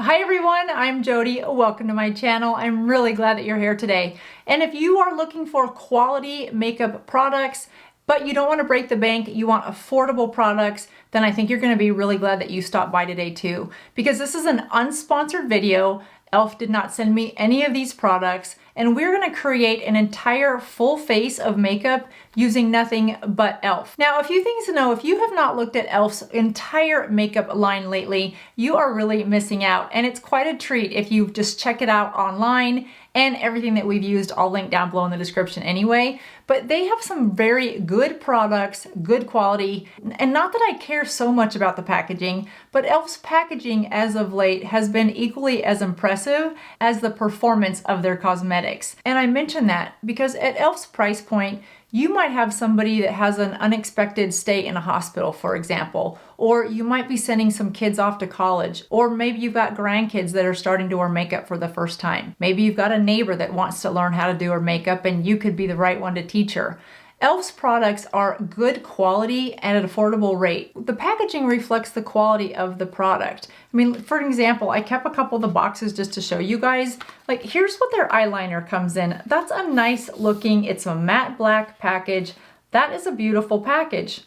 Hi everyone, I'm Jodi. Welcome to my channel. I'm really glad that you're here today. And if you are looking for quality makeup products, but you don't want to break the bank, you want affordable products, then I think you're going to be really glad that you stopped by today too. Because this is an unsponsored video. e.l.f. did not send me any of these products, and we're going to create an entire full face of makeup using nothing but e.l.f. Now, a few things to know: if you have not looked at e.l.f.'s entire makeup line lately, you are really missing out, and it's quite a treat if you just check it out online. And everything that we've used, I'll link down below in the description anyway. But they have some very good products, good quality, and not that I care so much about the packaging, but e.l.f.'s packaging as of late has been equally as impressive as the performance of their cosmetics. And I mention that because at e.l.f.'s price point, you might have somebody that has an unexpected stay in a hospital, for example, or you might be sending some kids off to college, or maybe you've got grandkids that are starting to wear makeup for the first time. Maybe you've got a neighbor that wants to learn how to do her makeup and you could be the right one to teach her. e.l.f.'s products are good quality at an affordable rate. The packaging reflects the quality of the product. I mean, for example, I kept a couple of the boxes just to show you guys. Like, here's what their eyeliner comes in. That's a nice looking, it's a matte black package. That is a beautiful package.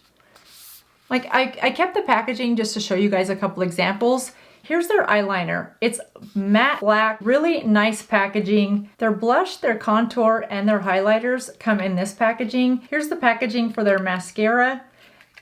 Like, I kept the packaging just to show you guys a couple examples. Here's their eyeliner. It's matte black, really nice packaging. Their blush, their contour, and their highlighters come in this packaging. Here's the packaging for their mascara.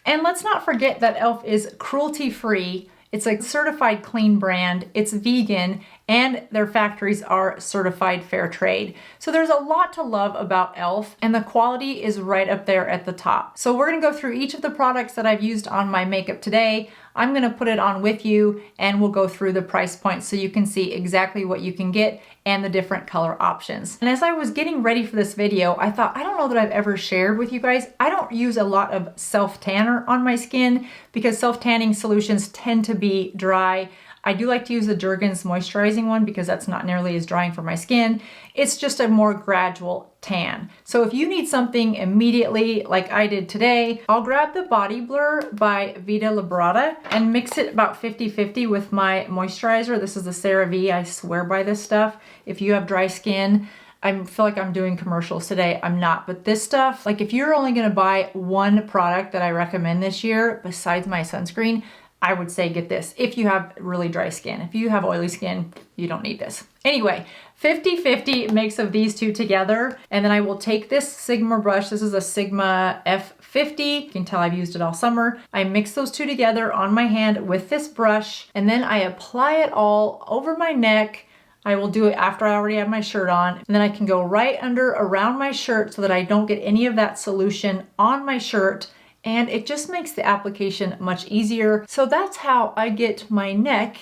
And let's not forget that e.l.f. is cruelty-free. It's a certified clean brand, it's vegan, and their factories are certified fair trade. So there's a lot to love about e.l.f. and the quality is right up there at the top. So we're gonna go through each of the products that I've used on my makeup today. I'm gonna put it on with you and we'll go through the price points so you can see exactly what you can get and the different color options. And as I was getting ready for this video, I thought, I don't know that I've ever shared with you guys, I don't use a lot of self-tanner on my skin because self-tanning solutions tend to be dry. I do like to use the Jergens moisturizing one because that's not nearly as drying for my skin. It's just a more gradual tan. So if you need something immediately like I did today, I'll grab the Body Blur by Vita Labrada and mix it about 50-50 with my moisturizer. This is the CeraVe. I swear by this stuff. If you have dry skin, I feel like I'm doing commercials today. I'm not, but this stuff, like if you're only gonna buy one product that I recommend this year besides my sunscreen, I would say get this if you have really dry skin. If you have oily skin, you don't need this. Anyway, 50-50 mix of these two together. And then I will take this Sigma brush. This is a Sigma F50. You can tell I've used it all summer. I mix those two together on my hand with this brush, and then I apply it all over my neck. I will do it after I already have my shirt on. And then I can go right under around my shirt so that I don't get any of that solution on my shirt. And it just makes the application much easier. So that's how I get my neck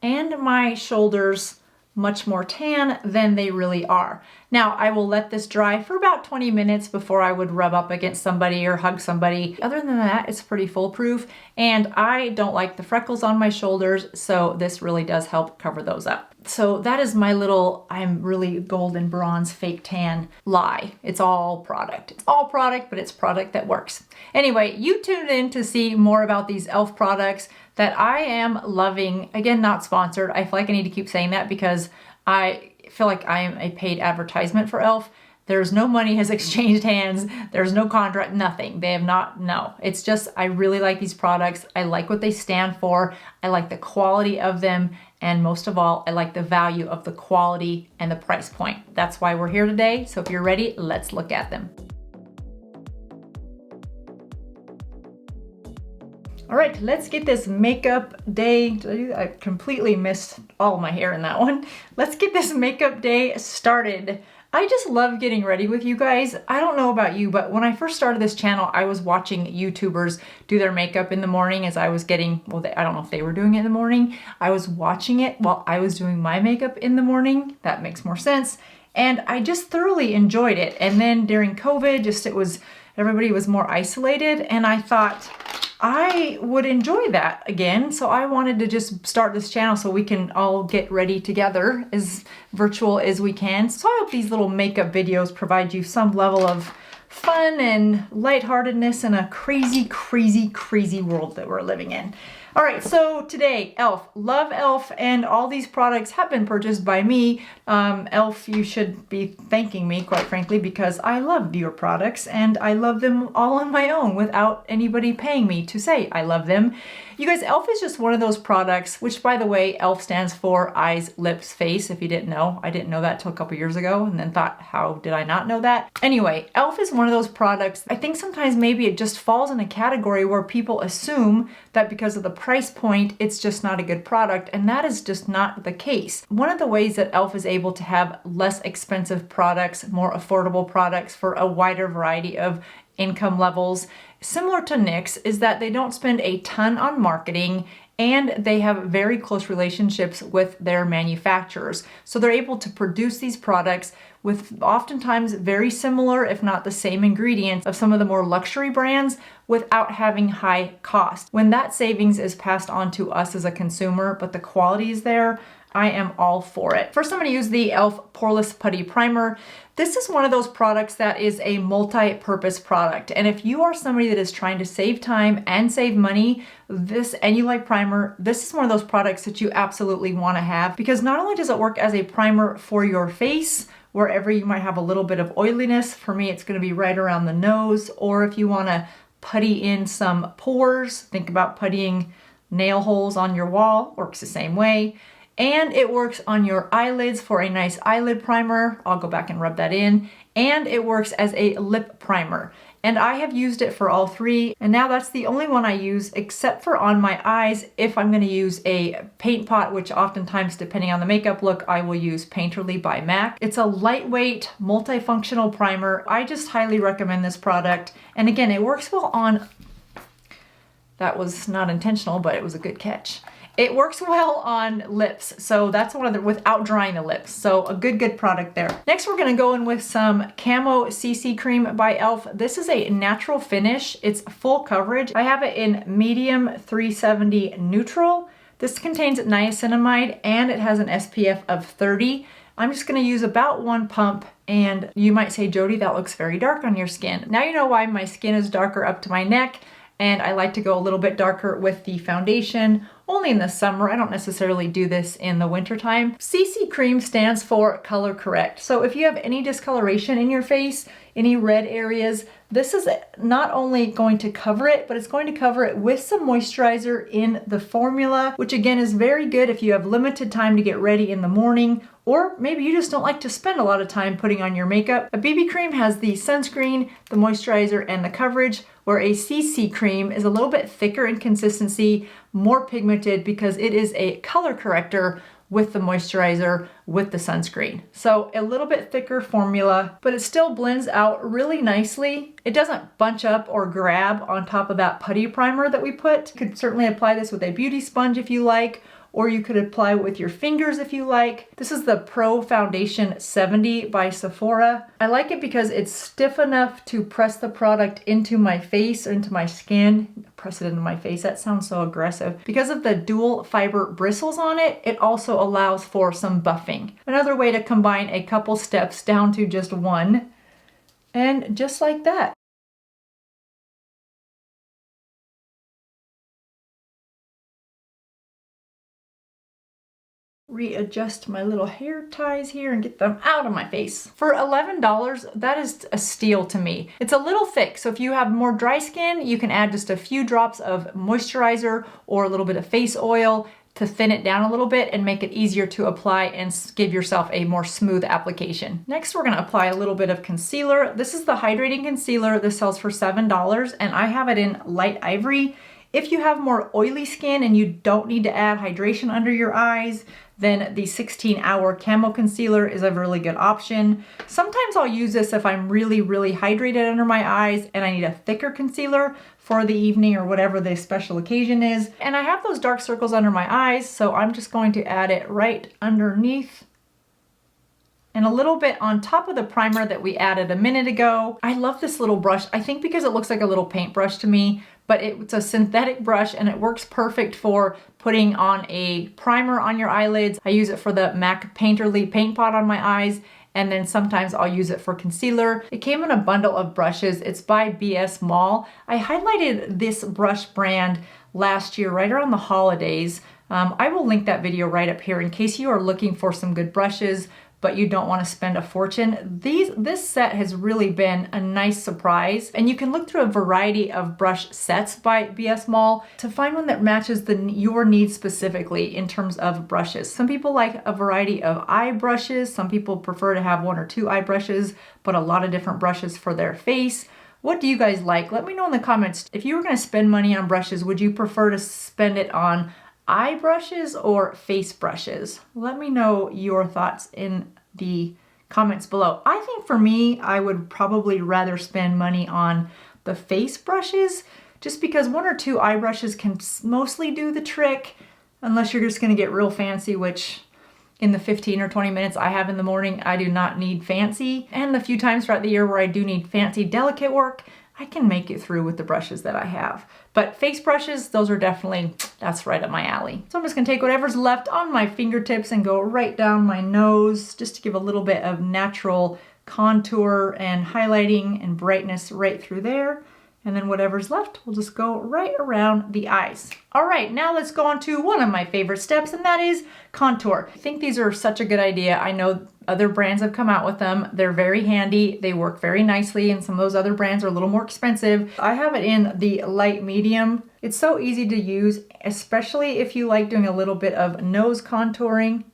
and my shoulders much more tan than they really are. Now, I will let this dry for about 20 minutes before I would rub up against somebody or hug somebody. Other than that, it's pretty foolproof, and I don't like the freckles on my shoulders, so this really does help cover those up. So that is my little, I'm really golden bronze fake tan lie. It's all product. It's all product, but it's product that works. Anyway, you tuned in to see more about these e.l.f. products that I am loving. Again, not sponsored. I feel like I need to keep saying that because I feel like I am a paid advertisement for e.l.f. There's no money has exchanged hands. There's no contract, nothing. They have not, no. It's just, I really like these products. I like what they stand for. I like the quality of them. And most of all, I like the value of the quality and the price point. That's why we're here today. So if you're ready, let's look at them. All right, let's get this makeup day. I completely missed all of my hair in that one. Let's get this makeup day started. I just love getting ready with you guys. I don't know about you, but when I first started this channel, I was watching YouTubers do their makeup in the morning as I was getting, well, I don't know if they were doing it in the morning. I was watching it while I was doing my makeup in the morning. That makes more sense. And I just thoroughly enjoyed it. And then during COVID, everybody was more isolated, and I thought, I would enjoy that again. So I wanted to just start this channel so we can all get ready together as virtual as we can. So I hope these little makeup videos provide you some level of fun and lightheartedness in a crazy, crazy, crazy world that we're living in. All right, so today, e.l.f. Love e.l.f. and all these products have been purchased by me. e.l.f., you should be thanking me, quite frankly, because I love your products and I love them all on my own without anybody paying me to say I love them. You guys, e.l.f. is just one of those products, which by the way, e.l.f. stands for eyes, lips, face, if you didn't know. I didn't know that till a couple years ago and then thought, how did I not know that? Anyway, e.l.f. is one of those products, I think sometimes maybe it just falls in a category where people assume that because of the price point, it's just not a good product, and that is just not the case. One of the ways that e.l.f. is able to have less expensive products, more affordable products for a wider variety of income levels, similar to NYX, is that they don't spend a ton on marketing and they have very close relationships with their manufacturers. So they're able to produce these products with oftentimes very similar, if not the same ingredients of some of the more luxury brands without having high cost. When that savings is passed on to us as a consumer, but the quality is there, I am all for it. First, I'm going to use the e.l.f. Poreless Putty Primer. This is one of those products that is a multi-purpose product. And if you are somebody that is trying to save time and save money, and you like primer, this is one of those products that you absolutely want to have, because not only does it work as a primer for your face, wherever you might have a little bit of oiliness, for me it's going to be right around the nose, or if you want to putty in some pores, think about puttying nail holes on your wall, works the same way. And it works on your eyelids for a nice eyelid primer. I'll go back and rub that in. And it works as a lip primer. And I have used it for all three. And now that's the only one I use, except for on my eyes if I'm going to use a paint pot, which oftentimes, depending on the makeup look, I will use Painterly by MAC. It's a lightweight, multifunctional primer. I just highly recommend this product. And again, it works well on... That was not intentional, but it was a good catch. It works well on lips, so that's one of the, without drying the lips. So a good product there. Next, we're gonna go in with some Camo CC Cream by e.l.f. This is a natural finish. It's full coverage. I have it in medium 370 neutral. This contains niacinamide and it has an SPF of 30. I'm just gonna use about one pump, and you might say, Jodi, that looks very dark on your skin. Now you know why my skin is darker up to my neck, and I like to go a little bit darker with the foundation. Only in the summer, I don't necessarily do this in the wintertime. CC Cream stands for Color Correct. So if you have any discoloration in your face, any red areas, this is not only going to cover it, but it's going to cover it with some moisturizer in the formula, which again is very good if you have limited time to get ready in the morning, or maybe you just don't like to spend a lot of time putting on your makeup. A BB cream has the sunscreen, the moisturizer, and the coverage, where a CC cream is a little bit thicker in consistency, more pigmented, because it is a color corrector with the moisturizer, with the sunscreen. So a little bit thicker formula, but it still blends out really nicely. It doesn't bunch up or grab on top of that putty primer that we put. You could certainly apply this with a beauty sponge if you like, or you could apply it with your fingers if you like. This is the Pro Foundation 70 by Sephora. I like it because it's stiff enough to press the product into my face or into my skin. Press it into my face, that sounds so aggressive. Because of the dual fiber bristles on it, it also allows for some buffing. Another way to combine a couple steps down to just one. And just like that. Readjust my little hair ties here and get them out of my face. For $11, that is a steal to me. It's a little thick, so if you have more dry skin, you can add just a few drops of moisturizer or a little bit of face oil to thin it down a little bit and make it easier to apply and give yourself a more smooth application. Next, we're gonna apply a little bit of concealer. This is the hydrating concealer. This sells for $7 and I have it in light ivory. If you have more oily skin and you don't need to add hydration under your eyes, then the 16-hour Camo Concealer is a really good option. Sometimes I'll use this if I'm really hydrated under my eyes and I need a thicker concealer for the evening or whatever the special occasion is. And I have those dark circles under my eyes, so I'm just going to add it right underneath and a little bit on top of the primer that we added a minute ago. I love this little brush, I think because it looks like a little paintbrush to me, but it's a synthetic brush and it works perfect for putting on a primer on your eyelids. I use it for the MAC Painterly paint pot on my eyes, and then sometimes I'll use it for concealer. It came in a bundle of brushes. It's by BS Mall. I highlighted this brush brand last year right around the holidays. I will link that video right up here in case you are looking for some good brushes but you don't want to spend a fortune. This set has really been a nice surprise, and you can look through a variety of brush sets by BS Mall to find one that matches your needs specifically in terms of brushes. Some people like a variety of eye brushes, some people prefer to have 1 or 2 eye brushes, but a lot of different brushes for their face. What do you guys like? Let me know in the comments. If you were going to spend money on brushes, would you prefer to spend it on eye brushes or face brushes? Let me know your thoughts in the comments below. I think for me, I would probably rather spend money on the face brushes just because 1 or 2 eye brushes can mostly do the trick unless you're just going to get real fancy, which in the 15 or 20 minutes I have in the morning, I do not need fancy. And the few times throughout the year where I do need fancy, delicate work, I can make it through with the brushes that I have. But face brushes, those are definitely, that's right up my alley. So I'm just gonna take whatever's left on my fingertips and go right down my nose just to give a little bit of natural contour and highlighting and brightness right through there. And then whatever's left, we'll just go right around the eyes. All right, now let's go on to one of my favorite steps, and that is contour. I think these are such a good idea. I know other brands have come out with them. They're very handy. They work very nicely, and some of those other brands are a little more expensive. I have it in the light medium. It's so easy to use, especially if you like doing a little bit of nose contouring.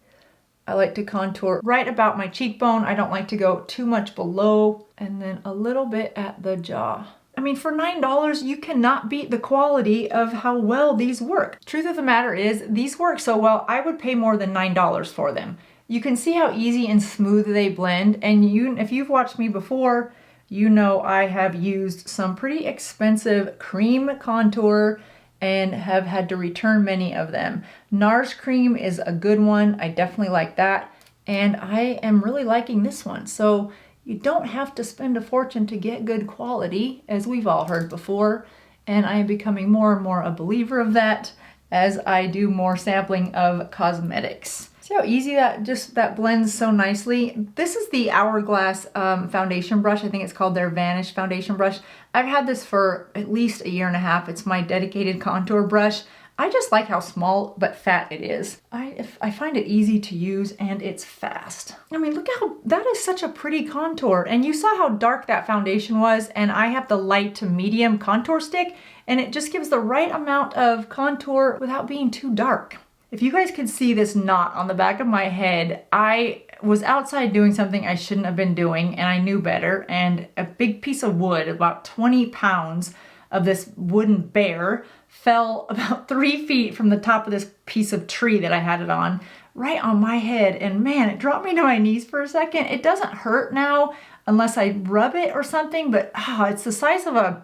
I like to contour right about my cheekbone. I don't like to go too much below, and then a little bit at the jaw. I mean, for $9, you cannot beat the quality of how well these work. Truth of the matter is, these work so well, I would pay more than $9 for them. You can see how easy and smooth they blend, and if you've watched me before, you know I have used some pretty expensive cream contour and have had to return many of them. NARS cream is a good one. I definitely like that, and I am really liking this one. So you don't have to spend a fortune to get good quality, as we've all heard before, and I am becoming more and more a believer of that as I do more sampling of cosmetics. See how easy that blends so nicely? This is the Hourglass foundation brush. I think it's called their Vanish foundation brush. I've had this for at least 1.5 years. It's my dedicated contour brush. I just like how small but fat it is. I find it easy to use and it's fast. I mean, look how, that is such a pretty contour. And you saw how dark that foundation was, and I have the light to medium contour stick, and it just gives the right amount of contour without being too dark. If you guys could see this knot on the back of my head, I was outside doing something I shouldn't have been doing, and I knew better, and a big piece of wood, about 20 pounds of this wooden bear, fell about 3 feet from the top of this piece of tree that I had it on, right on my head, and man, it dropped me to my knees for a second. It doesn't hurt now unless I rub it or something, but it's the size of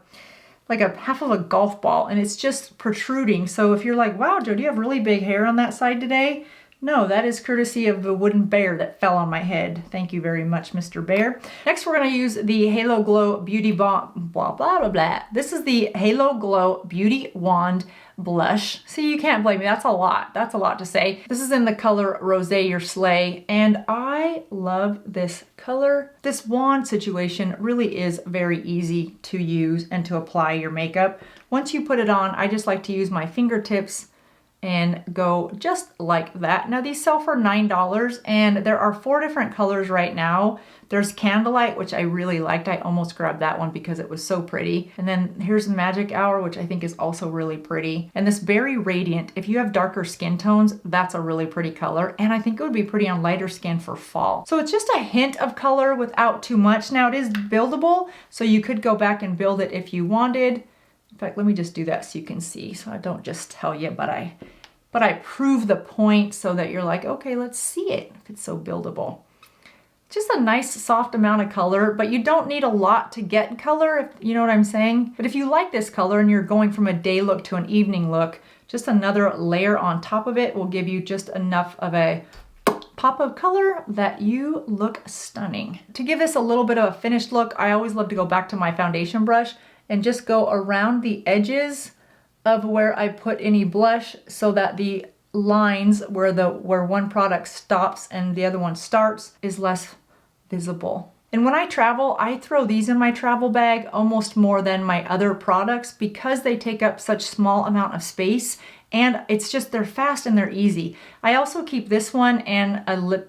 like a half of a golf ball, and it's just protruding. So if you're like, wow, Jodi, you have really big hair on that side today, no, that is courtesy of the wooden bear that fell on my head. Thank you very much, Mr. Bear. Next, we're gonna use the Halo Glow Beauty Blah, blah, blah, blah. This is the Halo Glow Beauty Wand Blush. See, you can't blame me, that's a lot. That's a lot to say. This is in the color Rosé Your Slay, and I love this color. This wand situation really is very easy to use and to apply your makeup. Once you put it on, I just like to use my fingertips and go just like that. Now these sell for $9, and there are 4 different colors right now. There's Candlelight, which I really liked. I almost grabbed that one because it was so pretty. And then here's Magic Hour, which I think is also really pretty. And this Berry Radiant, if you have darker skin tones, that's a really pretty color. And I think it would be pretty on lighter skin for fall. So it's just a hint of color without too much. Now it is buildable, so you could go back and build it if you wanted. In fact, let me just do that so you can see. So I don't just tell you, but I prove the point so that you're like, okay, let's see it if it's so buildable. Just a nice soft amount of color, but you don't need a lot to get color, if you know what I'm saying. But if you like this color and you're going from a day look to an evening look, just another layer on top of it will give you just enough of a pop of color that you look stunning. To give this a little bit of a finished look, I always love to go back to my foundation brush and just go around the edges of where I put any blush so that the lines where one product stops and the other one starts is less visible. And when I travel, I throw these in my travel bag almost more than my other products because they take up such small amount of space, and it's just, they're fast and they're easy. I also keep this one and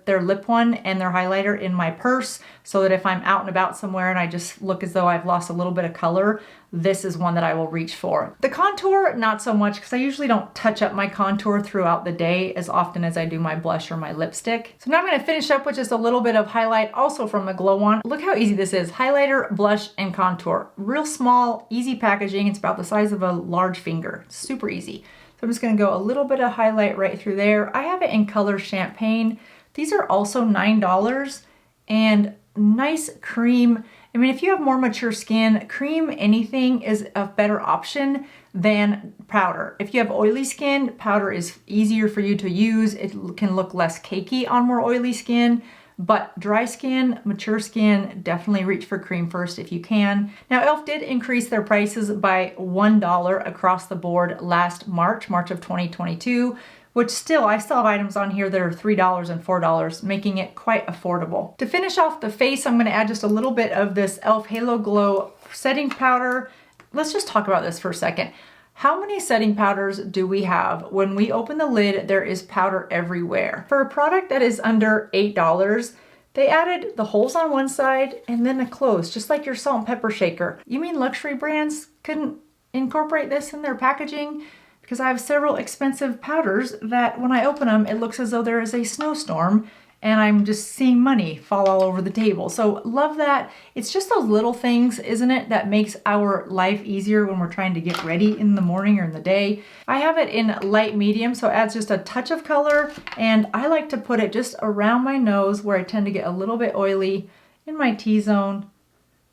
their lip one and their highlighter in my purse so that if I'm out and about somewhere and I just look as though I've lost a little bit of color, this is one that I will reach for. The contour, not so much, because I usually don't touch up my contour throughout the day as often as I do my blush or my lipstick. So now I'm gonna finish up with just a little bit of highlight also from the Glow On. Look how easy this is. Highlighter, blush, and contour. Real small, easy packaging. It's about the size of a large finger. Super easy. So I'm just gonna go a little bit of highlight right through there. I have it in color Champagne. These are also $9 and nice cream. I mean, if you have more mature skin, cream anything is a better option than powder. If you have oily skin, powder is easier for you to use. It can look less cakey on more oily skin. But dry skin, mature skin, definitely reach for cream first if you can. Now, e.l.f. did increase their prices by $1 across the board last March of 2022, which still, I still have items on here that are $3 and $4, making it quite affordable. To finish off the face, I'm gonna add just a little bit of this e.l.f. Halo Glow setting powder. Let's just talk about this for a second. How many setting powders do we have? When we open the lid, there is powder everywhere. For a product that is under $8, they added the holes on one side and then a close, just like your salt and pepper shaker. You mean luxury brands couldn't incorporate this in their packaging? Because I have several expensive powders that when I open them, it looks as though there is a snowstorm and I'm just seeing money fall all over the table. So love that. It's just those little things, isn't it, that makes our life easier when we're trying to get ready in the morning or in the day. I have it in light medium, so it adds just a touch of color, and I like to put it just around my nose where I tend to get a little bit oily in my T-zone,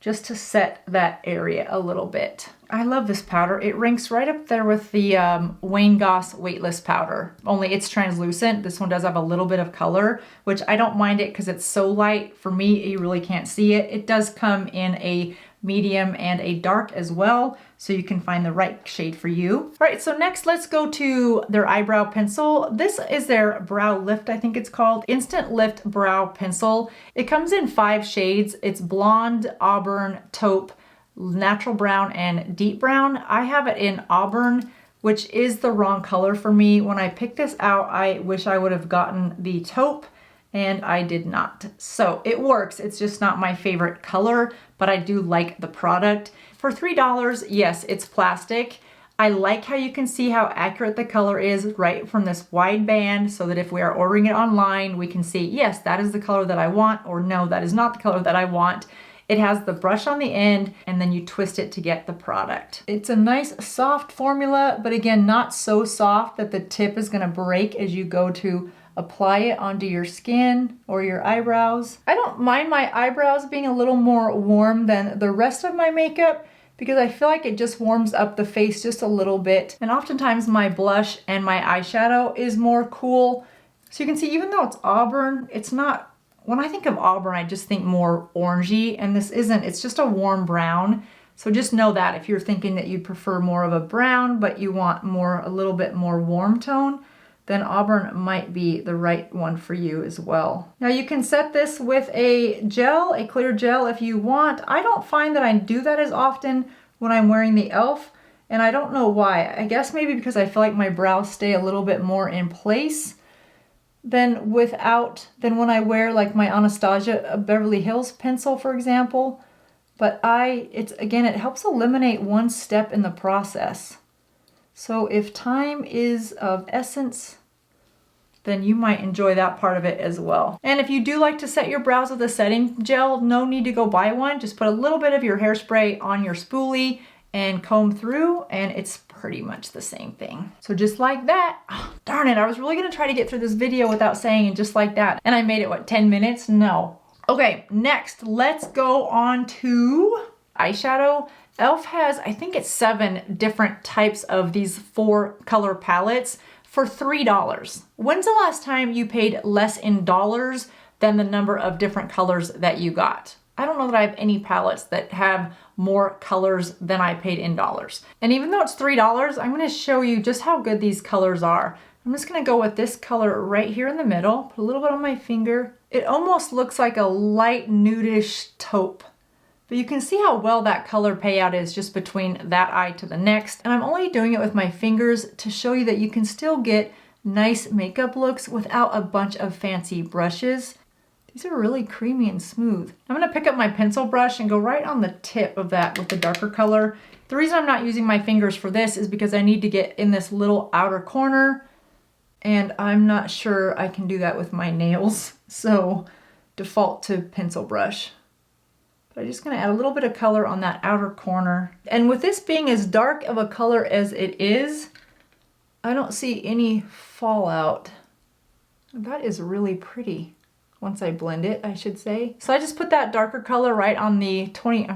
just to set that area a little bit. I love this powder. It ranks right up there with the Wayne Goss Weightless powder, only it's translucent. This one does have a little bit of color, which I don't mind it because it's so light. For me, you really can't see it. It does come in a medium and a dark as well, so you can find the right shade for you. All right, so next let's go to their eyebrow pencil. This is their Brow Lift, I think it's called. Instant Lift Brow Pencil. It comes in 5 shades. It's blonde, auburn, taupe, natural brown, and deep brown. I have it in auburn, which is the wrong color for me. When I picked this out, I wish I would have gotten the taupe, and I did not. So it works, it's just not my favorite color, but I do like the product. For $3, yes, it's plastic. I like how you can see how accurate the color is right from this wide band, so that if we are ordering it online, we can see, yes, that is the color that I want, or no, that is not the color that I want. It has the brush on the end, and then you twist it to get the product. It's a nice soft formula, but again, not so soft that the tip is gonna break as you go to apply it onto your skin or your eyebrows. I don't mind my eyebrows being a little more warm than the rest of my makeup because I feel like it just warms up the face just a little bit. And oftentimes my blush and my eyeshadow is more cool. So you can see, even though it's auburn, it's not, when I think of auburn, I just think more orangey, and this isn't, it's just a warm brown. So just know that if you're thinking that you prefer more of a brown, but you want more, a little bit more warm tone, then auburn might be the right one for you as well. Now you can set this with a gel, a clear gel if you want. I don't find that I do that as often when I'm wearing the e.l.f. and I don't know why. I guess maybe because I feel like my brows stay a little bit more in place than when I wear like my Anastasia Beverly Hills pencil, for example. But it helps eliminate one step in the process. So if time is of essence, then you might enjoy that part of it as well. And if you do like to set your brows with a setting gel, no need to go buy one. Just put a little bit of your hairspray on your spoolie and comb through, and it's pretty much the same thing. So just like that, oh, darn it, I was really gonna try to get through this video without saying just like that. And I made it, what, 10 minutes? No. Okay, next, let's go on to eyeshadow. e.l.f. has, I think it's 7 different types of these 4 color palettes for $3. When's the last time you paid less in dollars than the number of different colors that you got? I don't know that I have any palettes that have more colors than I paid in dollars. And even though it's $3, I'm gonna show you just how good these colors are. I'm just gonna go with this color right here in the middle, put a little bit on my finger. It almost looks like a light nudish taupe, but you can see how well that color payout is just between that eye to the next. And I'm only doing it with my fingers to show you that you can still get nice makeup looks without a bunch of fancy brushes. These are really creamy and smooth. I'm gonna pick up my pencil brush and go right on the tip of that with the darker color. The reason I'm not using my fingers for this is because I need to get in this little outer corner, and I'm not sure I can do that with my nails. So default to pencil brush. But I'm just gonna add a little bit of color on that outer corner. And with this being as dark of a color as it is, I don't see any fallout. That is really pretty. Once I blend it, I should say. So I just put that darker color right on the 20,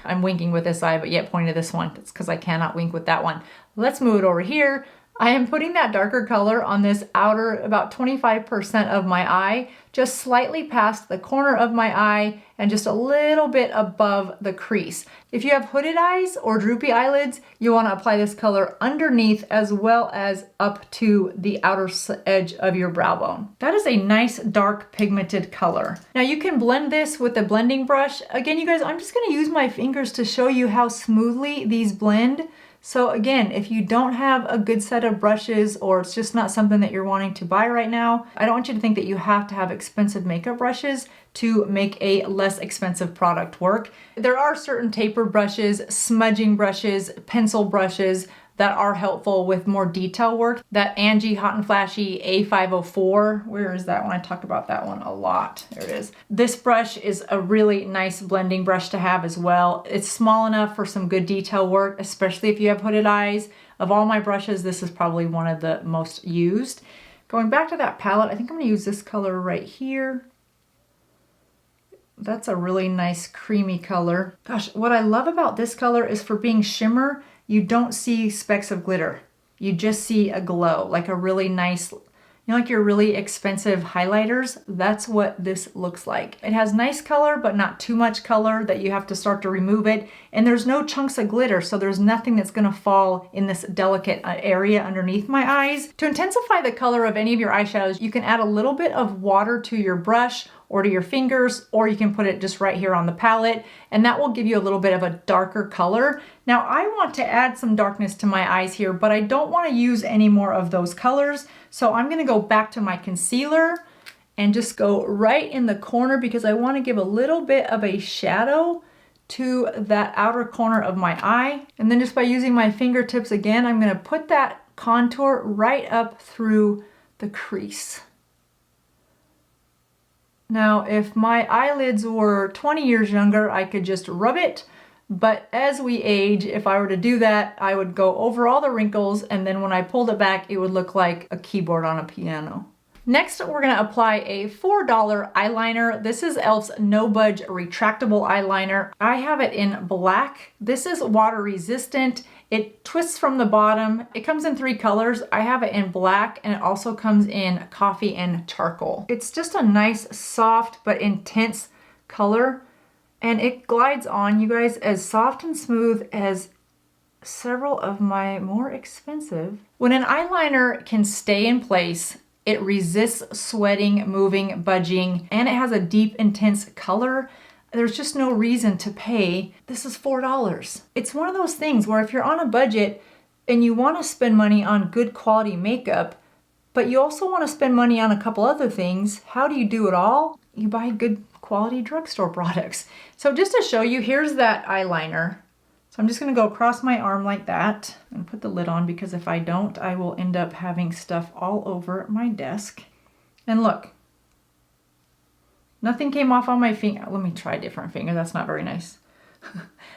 I'm winking with this eye, but yet pointing to this one. It's because I cannot wink with that one. Let's move it over here. I am putting that darker color on this outer, about 25% of my eye, just slightly past the corner of my eye and just a little bit above the crease. If you have hooded eyes or droopy eyelids, you want to apply this color underneath as well as up to the outer edge of your brow bone. That is a nice dark pigmented color. Now you can blend this with a blending brush. Again, you guys, I'm just going to use my fingers to show you how smoothly these blend. So again, if you don't have a good set of brushes or it's just not something that you're wanting to buy right now, I don't want you to think that you have to have expensive makeup brushes to make a less expensive product work. There are certain taper brushes, smudging brushes, pencil brushes that are helpful with more detail work. That Angie Hot and Flashy A504, where is that one? I talked about that one a lot. There it is. This brush is a really nice blending brush to have as well. It's small enough for some good detail work, especially if you have hooded eyes. Of all my brushes, this is probably one of the most used. Going back to that palette, I think I'm gonna use this color right here. That's a really nice creamy color. Gosh, what I love about this color is for being shimmer, you don't see specks of glitter. You just see a glow, like a really nice, you know, like your really expensive highlighters. That's what this looks like. It has nice color, but not too much color that you have to start to remove it. And there's no chunks of glitter, so there's nothing that's gonna fall in this delicate area underneath my eyes. To intensify the color of any of your eyeshadows, you can add a little bit of water to your brush or to your fingers, or you can put it just right here on the palette, and that will give you a little bit of a darker color. Now I want to add some darkness to my eyes here, but I don't want to use any more of those colors. So I'm gonna go back to my concealer and just go right in the corner because I want to give a little bit of a shadow to that outer corner of my eye. And then just by using my fingertips again, I'm gonna put that contour right up through the crease. Now, if my eyelids were 20 years younger, I could just rub it. But as we age, if I were to do that, I would go over all the wrinkles, and then when I pulled it back, it would look like a keyboard on a piano. Next, we're gonna apply a $4 eyeliner. This is e.l.f.'s No Budge Retractable Eyeliner. I have it in black. This is water resistant. It twists from the bottom. It comes in 3 colors. I have it in black, and it also comes in coffee and charcoal. It's just a nice, soft, but intense color, and it glides on, you guys, as soft and smooth as several of my more expensive. When an eyeliner can stay in place, it resists sweating, moving, budging, and it has a deep, intense color. There's just no reason to pay. This is $4. It's one of those things where if you're on a budget and you want to spend money on good quality makeup, but you also want to spend money on a couple other things, how do you do it all? You buy good quality drugstore products. So just to show you, here's that eyeliner. So I'm just gonna go across my arm like that and put the lid on, because if I don't, I will end up having stuff all over my desk. And look, nothing came off on my finger. Let me try a different finger. That's not very nice.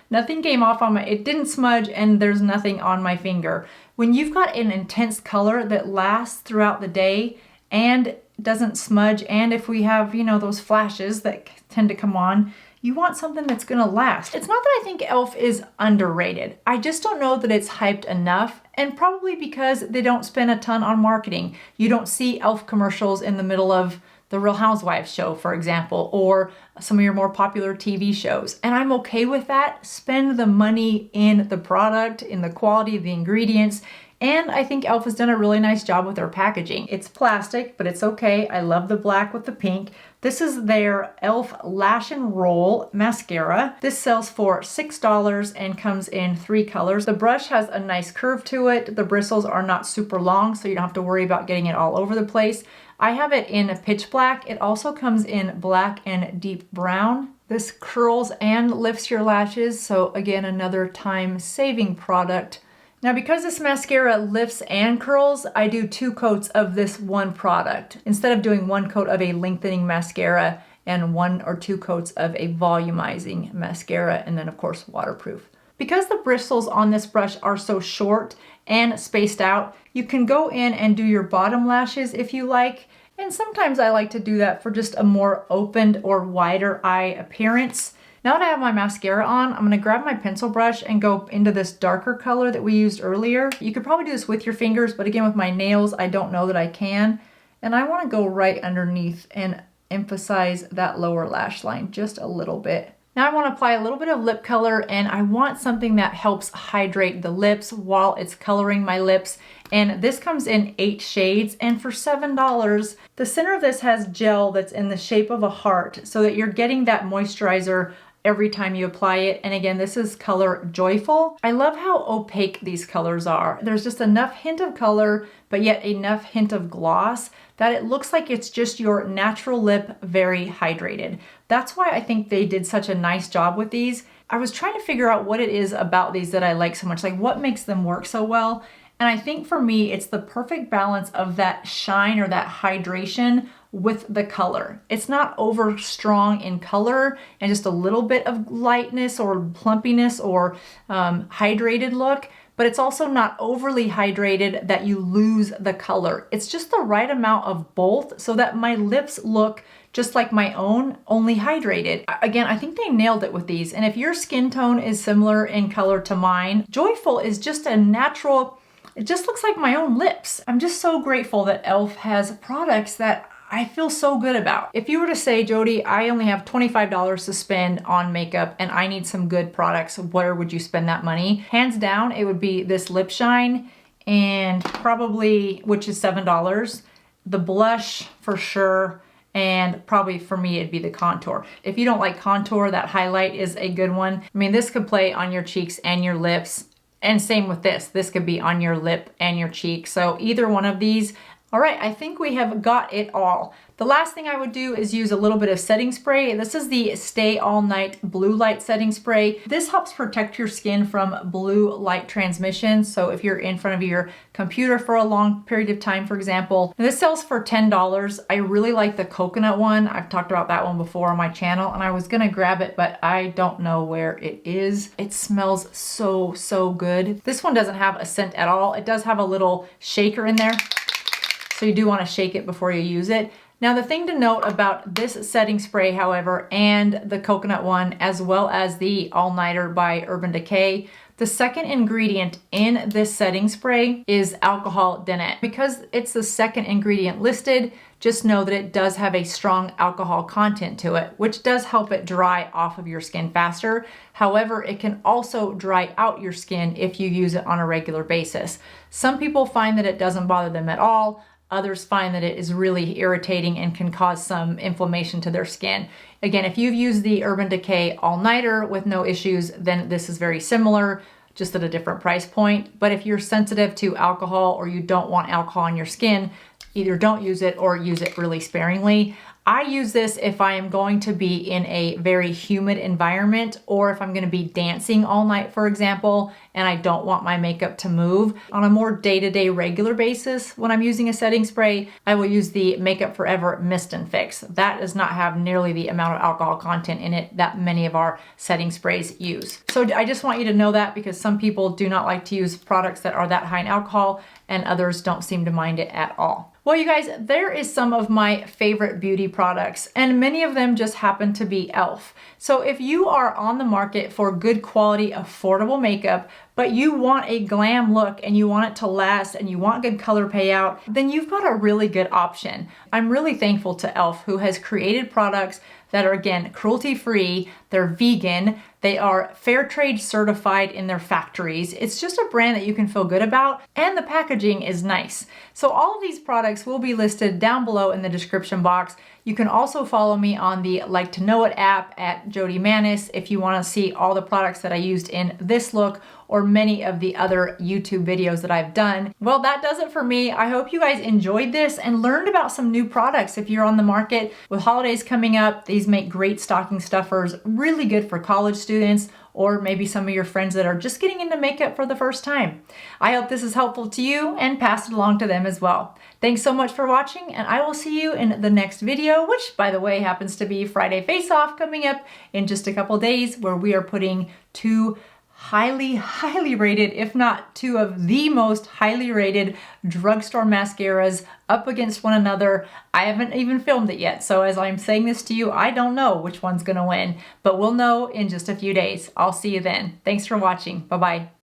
Nothing came off on my, it didn't smudge, and there's nothing on my finger. When you've got an intense color that lasts throughout the day and doesn't smudge, and if we have, you know, those flashes that tend to come on, you want something that's gonna last. It's not that I think e.l.f. is underrated. I just don't know that it's hyped enough, and probably because they don't spend a ton on marketing. You don't see e.l.f. commercials in the middle of the Real Housewives show, for example, or some of your more popular TV shows. And I'm okay with that. Spend the money in the product, in the quality of the ingredients, And I think e.l.f. has done a really nice job with their packaging. It's plastic, but it's okay. I love the black with the pink. This is their e.l.f. Lash and Roll Mascara. This sells for $6 and comes in 3 colors. The brush has a nice curve to it. The bristles are not super long, so you don't have to worry about getting it all over the place. I have it in pitch black. It also comes in black and deep brown. This curls and lifts your lashes, so again, another time-saving product. Now, because this mascara lifts and curls, I do 2 coats of this one product instead of doing 1 coat of a lengthening mascara and 1 or 2 coats of a volumizing mascara, and then of course waterproof. Because the bristles on this brush are so short and spaced out, you can go in and do your bottom lashes if you like, and sometimes I like to do that for just a more opened or wider eye appearance. Now that I have my mascara on, I'm gonna grab my pencil brush and go into this darker color that we used earlier. You could probably do this with your fingers, but again, with my nails, I don't know that I can. And I wanna go right underneath and emphasize that lower lash line just a little bit. Now I want to apply a little bit of lip color, and I want something that helps hydrate the lips while it's coloring my lips. And this comes in 8 shades, and for $7. The center of this has gel that's in the shape of a heart so that you're getting that moisturizer every time you apply it. And again, this is color Joyful. I love how opaque these colors are. There's just enough hint of color, but yet enough hint of gloss that it looks like it's just your natural lip, very hydrated. That's why I think they did such a nice job with these. I was trying to figure out what it is about these that I like so much, like what makes them work so well. And I think for me, it's the perfect balance of that shine or that hydration with the color. It's not over strong in color and just a little bit of lightness or plumpiness or hydrated look, but it's also not overly hydrated that you lose the color. It's just the right amount of both so that my lips look just like my own, only hydrated. Again, I think they nailed it with these. And if your skin tone is similar in color to mine, Joyful is just a natural, it just looks like my own lips. I'm just so grateful that e.l.f. has products that I feel so good about. If you were to say, Jodi, I only have $25 to spend on makeup and I need some good products, where would you spend that money? Hands down, it would be this lip shine and probably, which is $7, the blush for sure, and probably for me, it'd be the contour. If you don't like contour, that highlight is a good one. I mean, this could play on your cheeks and your lips, and same with this. This could be on your lip and your cheek. So either one of these. All right, I think we have got it all. The last thing I would do is use a little bit of setting spray. This is the Stay All Night Blue Light Setting Spray. This helps protect your skin from blue light transmission. So if you're in front of your computer for a long period of time, for example, this sells for $10. I really like the coconut one. I've talked about that one before on my channel, and I was gonna grab it, but I don't know where it is. It smells so, so good. This one doesn't have a scent at all. It does have a little shaker in there, so you do want to shake it before you use it. Now, the thing to note about this setting spray, however, and the coconut one, as well as the All Nighter by Urban Decay, the second ingredient in this setting spray is alcohol denat. Because it's the second ingredient listed, just know that it does have a strong alcohol content to it, which does help it dry off of your skin faster. However, it can also dry out your skin if you use it on a regular basis. Some people find that it doesn't bother them at all. Others find that it is really irritating and can cause some inflammation to their skin. Again, if you've used the Urban Decay All Nighter with no issues, then this is very similar, just at a different price point. But if you're sensitive to alcohol or you don't want alcohol on your skin, either don't use it or use it really sparingly. I use this if I am going to be in a very humid environment, or if I'm going to be dancing all night, for example, and I don't want my makeup to move. On a more day-to-day regular basis, when I'm using a setting spray, I will use the Makeup Forever Mist and Fix. That does not have nearly the amount of alcohol content in it that many of our setting sprays use. So I just want you to know that, because some people do not like to use products that are that high in alcohol, and others don't seem to mind it at all. Well, you guys, there is some of my favorite beauty products, and many of them just happen to be e.l.f. So if you are on the market for good quality, affordable makeup, but you want a glam look and you want it to last and you want good color payout, then you've got a really good option. I'm really thankful to e.l.f. who has created products that are, again, cruelty-free, They're vegan. They are fair trade certified in their factories. It's just a brand that you can feel good about, and the packaging is nice. So all of these products will be listed down below in the description box. You can also follow me on the Like to Know It app at Jodi Manis if you want to see all the products that I used in this look or many of the other YouTube videos that I've done. Well, that does it for me. I hope you guys enjoyed this and learned about some new products if you're on the market. With holidays coming up, these make great stocking stuffers, really good for college students or maybe some of your friends that are just getting into makeup for the first time. I hope this is helpful to you and pass it along to them as well. Thanks so much for watching, and I will see you in the next video, which by the way happens to be Friday Face Off coming up in just a couple days, where we are putting two highly rated, if not two of the most highly rated drugstore mascaras up against one another. I haven't even filmed it yet, so as I'm saying this to you, I don't know which one's gonna win, but we'll know in just a few days. I'll see you then. Thanks for watching. Bye-bye.